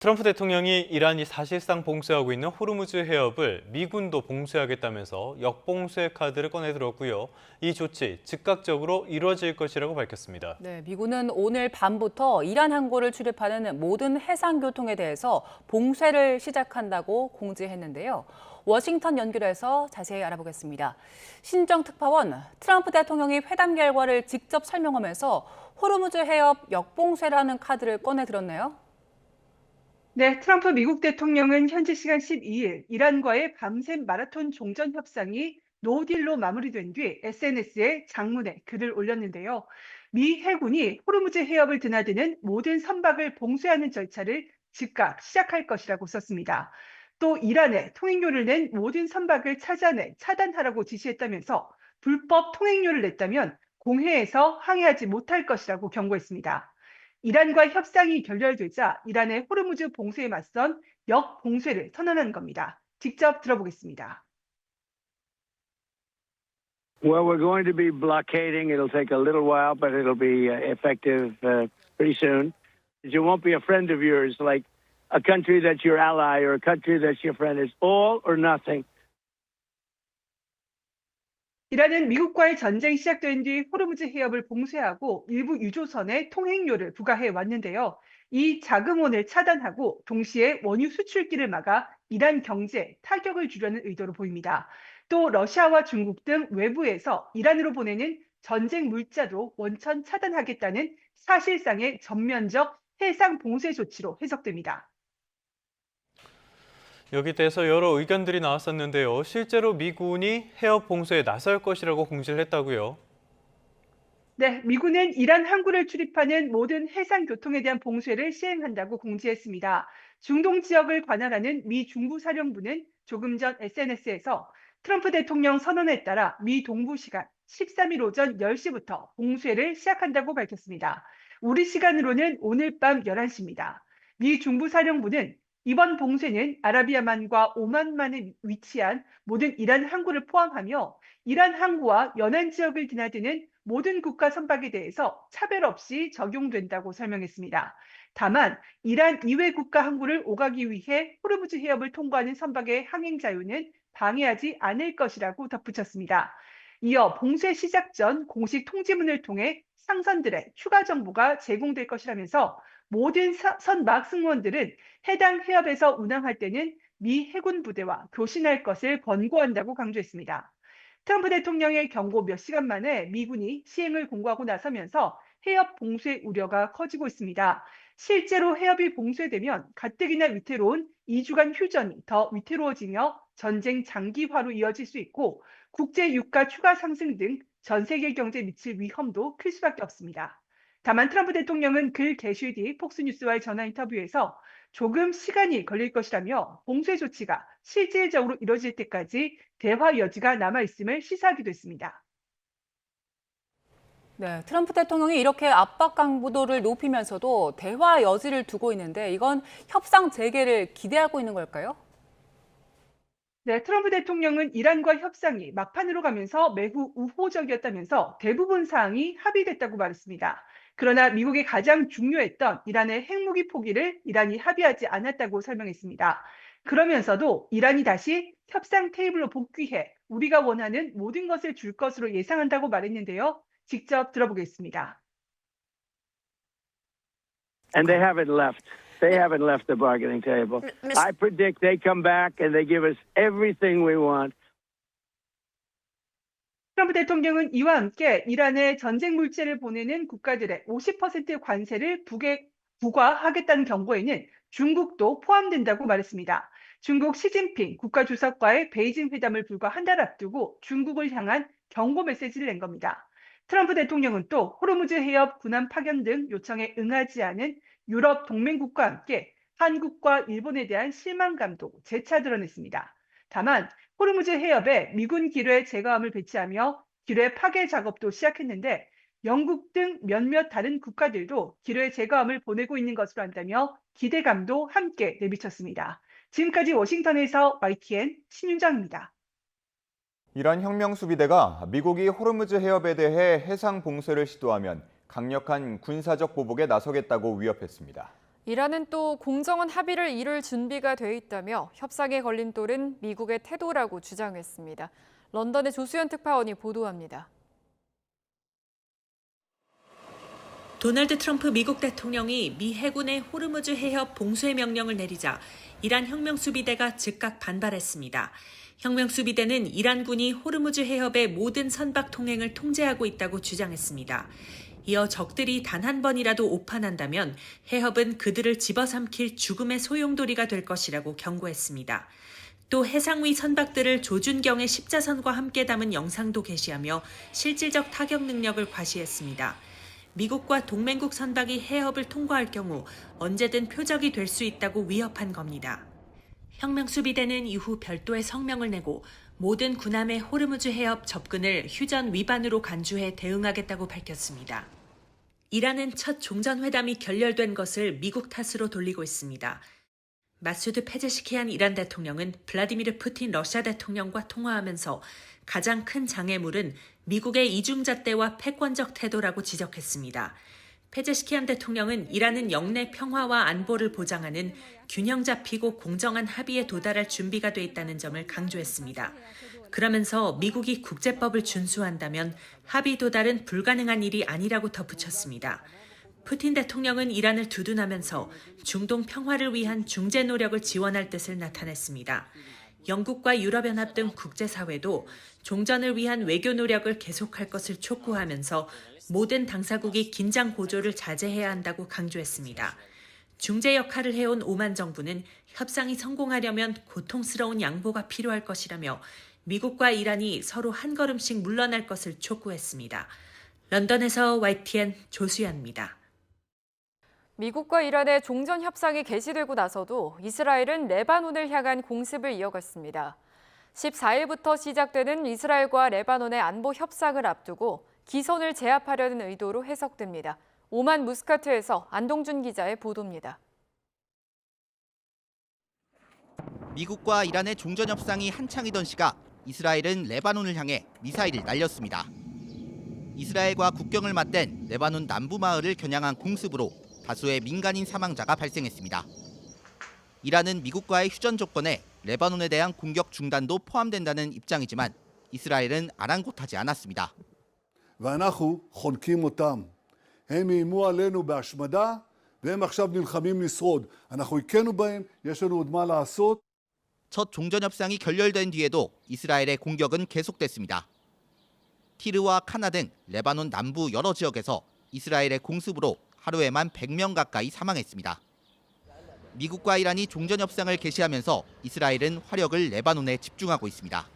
트럼프 대통령이 이란이 사실상 봉쇄하고 있는 호르무즈 해협을 미군도 봉쇄하겠다면서 역봉쇄 카드를 꺼내들었고요. 이 조치 즉각적으로 이뤄질 것이라고 밝혔습니다. 네, 미군은 오늘 밤부터 이란 항구를 출입하는 모든 해상 교통에 대해서 봉쇄를 시작한다고 공지했는데요. 워싱턴 연결해서 자세히 알아보겠습니다. 신정 특파원, 트럼프 대통령이 회담 결과를 직접 설명하면서 호르무즈 해협 역봉쇄라는 카드를 꺼내 들었네요. 네, 트럼프 미국 대통령은 현지 시간 12일 이란과의 밤샘 마라톤 종전 협상이 노딜로 마무리된 뒤 SNS에 장문의 글을 올렸는데요. 미 해군이 호르무즈 해협을 드나드는 모든 선박을 봉쇄하는 절차를 즉각 시작할 것이라고 썼습니다. 또 이란에 통행료를 낸 모든 선박을 찾아내 차단하라고 지시했다면서 불법 통행료를 냈다면 공해에서 항해하지 못할 것이라고 경고했습니다. 이란과 협상이 결렬되자 이란의 호르무즈 봉쇄에 맞선 역봉쇄를 선언한 겁니다. 직접 들어보겠습니다. Well, we're going to be blockading. It'll take a little while, but it'll be effective pretty soon. It won't be a friend of yours, like a country that's your ally or a country that's your friend. It's all or nothing. 이란은 미국과의 전쟁이 시작된 뒤 호르무즈 해협을 봉쇄하고 일부 유조선에 통행료를 부과해 왔는데요. 이 자금원을 차단하고 동시에 원유 수출길을 막아 이란 경제에 타격을 주려는 의도로 보입니다. 또 러시아와 중국 등 외부에서 이란으로 보내는 전쟁 물자도 원천 차단하겠다는 사실상의 전면적 해상 봉쇄 조치로 해석됩니다. 여기에 대해서 여러 의견들이 나왔었는데요. 실제로 미군이 해협 봉쇄에 나설 것이라고 공지를 했다고요. 네, 미군은 이란 항구를 출입하는 모든 해상 교통에 대한 봉쇄를 시행한다고 공지했습니다. 중동 지역을 관할하는 미 중부사령부는 조금 전 SNS에서 트럼프 대통령 선언에 따라 미 동부 시간 13일 오전 10시부터 봉쇄를 시작한다고 밝혔습니다. 우리 시간으로는 오늘 밤 11시입니다. 미 중부사령부는 이번 봉쇄는 아라비아만과 오만만에 위치한 모든 이란 항구를 포함하며 이란 항구와 연안 지역을 드나드는 모든 국가 선박에 대해서 차별 없이 적용된다고 설명했습니다. 다만 이란 이외 국가 항구를 오가기 위해 호르무즈 해협을 통과하는 선박의 항행 자유는 방해하지 않을 것이라고 덧붙였습니다. 이어 봉쇄 시작 전 공식 통지문을 통해 상선들의 추가 정보가 제공될 것이라면서 모든 선박 승무원들은 해당 해협에서 운항할 때는 미 해군 부대와 교신할 것을 권고한다고 강조했습니다. 트럼프 대통령의 경고 몇 시간 만에 미군이 시행을 공고하고 나서면서 해협 봉쇄 우려가 커지고 있습니다. 실제로 해협이 봉쇄되면 가뜩이나 위태로운 2주간 휴전이 더 위태로워지며 전쟁 장기화로 이어질 수 있고 국제 유가 추가 상승 등 전 세계 경제에 미칠 위험도 클 수밖에 없습니다. 다만 트럼프 대통령은 글 게시 뒤 폭스뉴스와의 전화 인터뷰에서 조금 시간이 걸릴 것이라며 봉쇄 조치가 실질적으로 이뤄질 때까지 대화 여지가 남아있음을 시사하기도 했습니다. 네, 트럼프 대통령이 이렇게 압박 강도를 높이면서도 대화 여지를 두고 있는데 이건 협상 재개를 기대하고 있는 걸까요? 네, 트럼프 대통령은 이란과 협상이 막판으로 가면서 매우 우호적이었다면서 대부분 사항이 합의됐다고 말했습니다. 그러나 미국이 가장 중요했던 이란의 핵무기 포기를 이란이 합의하지 않았다고 설명했습니다. 그러면서도 이란이 다시 협상 테이블로 복귀해 우리가 원하는 모든 것을 줄 것으로 예상한다고 말했는데요. 직접 들어보겠습니다. And they haven't left. They haven't left the bargaining table. I predict they come back and they give us everything we want. 트럼프 대통령은 이와 함께 이란에 전쟁 물자를 보내는 국가들의 50% 관세를 부과하겠다는 경고에는 중국도 포함된다고 말했습니다. 중국 시진핑 국가주석과의 베이징 회담을 불과 한 달 앞두고 중국을 향한 경고 메시지를 낸 겁니다. 트럼프 대통령은 또 호르무즈 해협 군함 파견 등 요청에 응하지 않은 유럽 동맹국과 함께 한국과 일본에 대한 실망감도 재차 드러냈습니다. 다만 호르무즈 해협에 미군 기뢰 제거함을 배치하며 기뢰 파괴 작업도 시작했는데 영국 등 몇몇 다른 국가들도 기뢰 제거함을 보내고 있는 것으로 안다며 기대감도 함께 내비쳤습니다. 지금까지 워싱턴에서 YTN 신윤정입니다. 이란 혁명수비대가 미국이 호르무즈 해협에 대해 해상 봉쇄를 시도하면 강력한 군사적 보복에 나서겠다고 위협했습니다. 이란은 또 공정한 합의를 이룰 준비가 돼 있다며 협상의 걸림돌은 미국의 태도라고 주장했습니다. 런던의 조수연 특파원이 보도합니다. 도널드 트럼프 미국 대통령이 미 해군의 호르무즈 해협 봉쇄 명령을 내리자 이란 혁명수비대가 즉각 반발했습니다. 혁명수비대는 이란군이 호르무즈 해협의 모든 선박 통행을 통제하고 있다고 주장했습니다. 이어 적들이 단 한 번이라도 오판한다면 해협은 그들을 집어삼킬 죽음의 소용돌이가 될 것이라고 경고했습니다. 또 해상 위 선박들을 조준경의 십자선과 함께 담은 영상도 게시하며 실질적 타격 능력을 과시했습니다. 미국과 동맹국 선박이 해협을 통과할 경우 언제든 표적이 될 수 있다고 위협한 겁니다. 혁명수비대는 이후 별도의 성명을 내고 모든 군함의 호르무즈 해협 접근을 휴전 위반으로 간주해 대응하겠다고 밝혔습니다. 이란은 첫 종전회담이 결렬된 것을 미국 탓으로 돌리고 있습니다. 마수드 페제시키안 이란 대통령은 블라디미르 푸틴 러시아 대통령과 통화하면서 가장 큰 장애물은 미국의 이중잣대와 패권적 태도라고 지적했습니다. 페제시키안 대통령은 이란은 영내 평화와 안보를 보장하는 균형 잡히고 공정한 합의에 도달할 준비가 돼 있다는 점을 강조했습니다. 그러면서 미국이 국제법을 준수한다면 합의 도달은 불가능한 일이 아니라고 덧붙였습니다. 푸틴 대통령은 이란을 두둔하면서 중동 평화를 위한 중재 노력을 지원할 뜻을 나타냈습니다. 영국과 유럽연합 등 국제사회도 종전을 위한 외교 노력을 계속할 것을 촉구하면서 모든 당사국이 긴장 고조를 자제해야 한다고 강조했습니다. 중재 역할을 해온 오만 정부는 협상이 성공하려면 고통스러운 양보가 필요할 것이라며 미국과 이란이 서로 한 걸음씩 물러날 것을 촉구했습니다. 런던에서 YTN 조수연입니다. 미국과 이란의 종전 협상이 개시되고 나서도 이스라엘은 레바논을 향한 공습을 이어갔습니다. 14일부터 시작되는 이스라엘과 레바논의 안보 협상을 앞두고 기선을 제압하려는 의도로 해석됩니다. 오만 무스카트에서 안동준 기자의 보도입니다. 미국과 이란의 종전 협상이 한창이던 시각 이스라엘은 레바논을 향해 미사일을 날렸습니다. 이스라엘과 국경을 맞댄 레바논 남부 마을을 겨냥한 공습으로 다수의 민간인 사망자가 발생했습니다. 이란은 미국과의 휴전 조건에 레바논에 대한 공격 중단도 포함된다는 입장이지만 이스라엘은 아랑곳하지 않았습니다. ואנחנו חונקים אותם. הם איימו עלינו בהשמדה והם עכשיו נלחמים לשרוד. אנחנו הכינו בהם, יש לנו עוד מה לעשות. 첫 종전 협상이 결렬된 뒤에도 이스라엘의 공격은 계속됐습니다. 티르와 카나 등 레바논 남부 여러 지역에서 이스라엘의 공습으로 하루에만 100명 가까이 사망했습니다. 미국과 이란이 종전 협상을 개시하면서 이스라엘은 화력을 레바논에 집중하고 있습니다.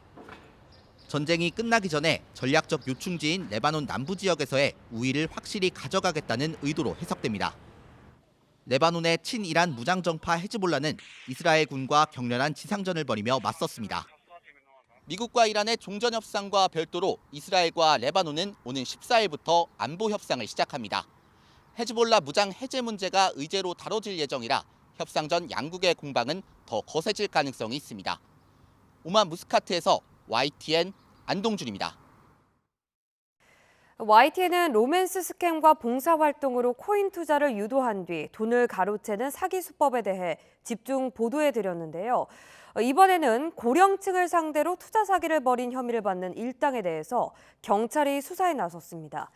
전쟁이 끝나기 전에 전략적 요충지인 레바논 남부 지역에서의 우위를 확실히 가져가겠다는 의도로 해석됩니다. 레바논의 친이란 무장정파 헤즈볼라는 이스라엘군과 격렬한 지상전을 벌이며 맞섰습니다. 미국과 이란의 종전 협상과 별도로 이스라엘과 레바논은 오는 14일부터 안보 협상을 시작합니다. 헤즈볼라 무장 해제 문제가 의제로 다뤄질 예정이라 협상 전 양국의 공방은 더 거세질 가능성이 있습니다. 오만 무스카트에서 YTN 안동준입니다. YTN은 로맨스 스캠과 봉사활동으로 코인 투자를 유도한 뒤 돈을 가로채는 사기 수법에 대해 집중 보도해드렸는데요. 이번에는 고령층을 상대로 투자 사기를 벌인 혐의를 받는 일당에 대해서 경찰이 수사에 나섰습니다.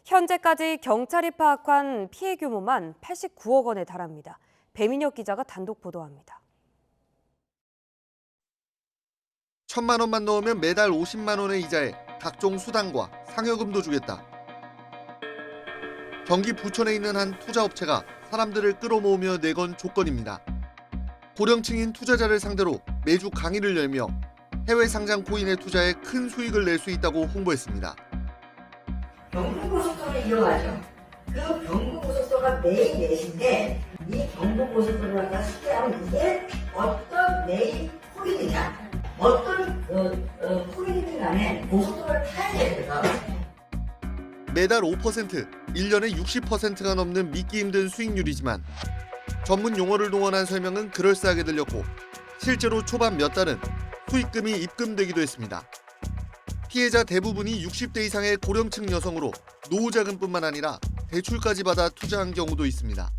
현재까지 경찰이 파악한 피해 규모만 89억 원에 달합니다. 배민혁 기자가 단독 보도합니다. 1,000만 원만 넣으면 매달 50만 원의 이자에 각종 수당과 상여금도 주겠다. 경기 부천에 있는 한 투자업체가 사람들을 끌어모으며 내건 조건입니다. 고령층인 투자자를 상대로 매주 강의를 열며 해외 상장 코인에 투자해 큰 수익을 낼 수 있다고 홍보했습니다. 경부고속도로를 이용하죠. 그 경부고속도로가 매일 넷인데 이 경부고속도로를 갖다 쉽게 하면 이게 어떤 매일 코인이냐, 어떤 코인이든 간에 고속도로를 타야 되거든. 매달 5%, 1년에 60%가 넘는 믿기 힘든 수익률이지만 전문 용어를 동원한 설명은 그럴싸하게 들렸고 실제로 초반 몇 달은 수익금이 입금되기도 했습니다. 피해자 대부분이 60대 이상의 고령층 여성으로 노후자금뿐만 아니라 대출까지 받아 투자한 경우도 있습니다.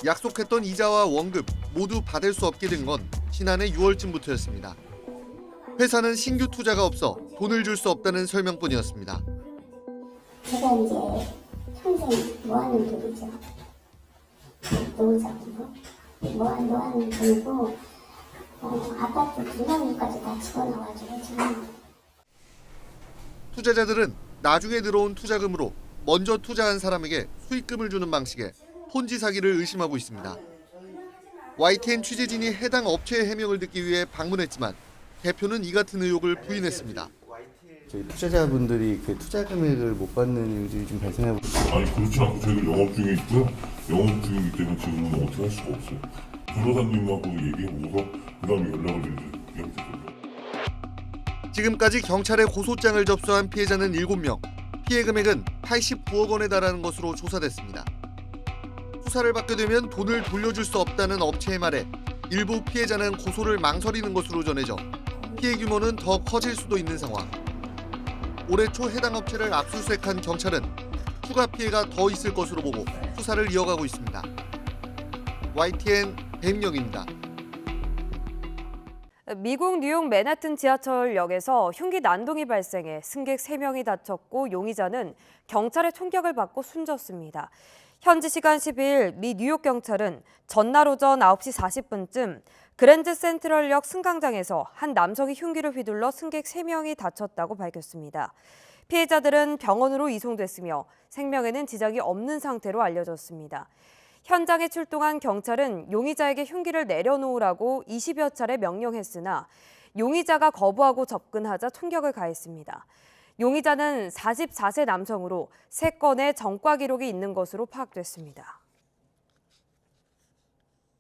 약속했던 이자와 원금 모두 받을 수 없게 된 건 지난해 6월쯤부터였습니다. 회사는 신규 투자가 없어 돈을 줄 수 없다는 설명뿐이었습니다. 제가 이제 평생 모아놓은 돈이죠. 노후자금으로 모아놓은 돈이고 아파트 분양료까지 다 집어넣어가지고 지금. 투자자들은 나중에 들어온 투자금으로 먼저 투자한 사람에게 수익금을 주는 방식의 폰지 사기를 의심하고 있습니다. YTN 취재진이 해당 업체의 해명을 듣기 위해 방문했지만 대표는 이 같은 의혹을 부인했습니다. 저희 투자자분들이 그 투자 금액을 못 받는 일들이 좀 발생하고 있습니다. 아니 그렇지 않고 저희가 영업 중에 있고요. 영업 중이기 때문에 지금은 어떻게 할 수가 없어요. 변호사님하고 얘기해보고서 그다음에 연락을 드리면 되거든요. 지금까지 경찰에 고소장을 접수한 피해자는 7명, 피해 금액은 89억 원에 달하는 것으로 조사됐습니다. 수사를 받게 되면 돈을 돌려줄 수 없다는 업체의 말에 일부 피해자는 고소를 망설이는 것으로 전해져 피해 규모는 더 커질 수도 있는 상황. 올해 초 해당 업체를 압수수색한 경찰은 추가 피해가 더 있을 것으로 보고 수사를 이어가고 있습니다. YTN 배임영입니다. 미국 뉴욕 맨하튼 지하철역에서 흉기 난동이 발생해 승객 3명이 다쳤고 용의자는 경찰의 총격을 받고 숨졌습니다. 현지 시간 10일 미 뉴욕 경찰은 전날 오전 9시 40분쯤 그랜드 센트럴역 승강장에서 한 남성이 흉기를 휘둘러 승객 3명이 다쳤다고 밝혔습니다. 피해자들은 병원으로 이송됐으며 생명에는 지장이 없는 상태로 알려졌습니다. 현장에 출동한 경찰은 용의자에게 흉기를 내려놓으라고 20여 차례 명령했으나 용의자가 거부하고 접근하자 총격을 가했습니다. 용의자는 44세 남성으로 3건의 전과 기록이 있는 것으로 파악됐습니다.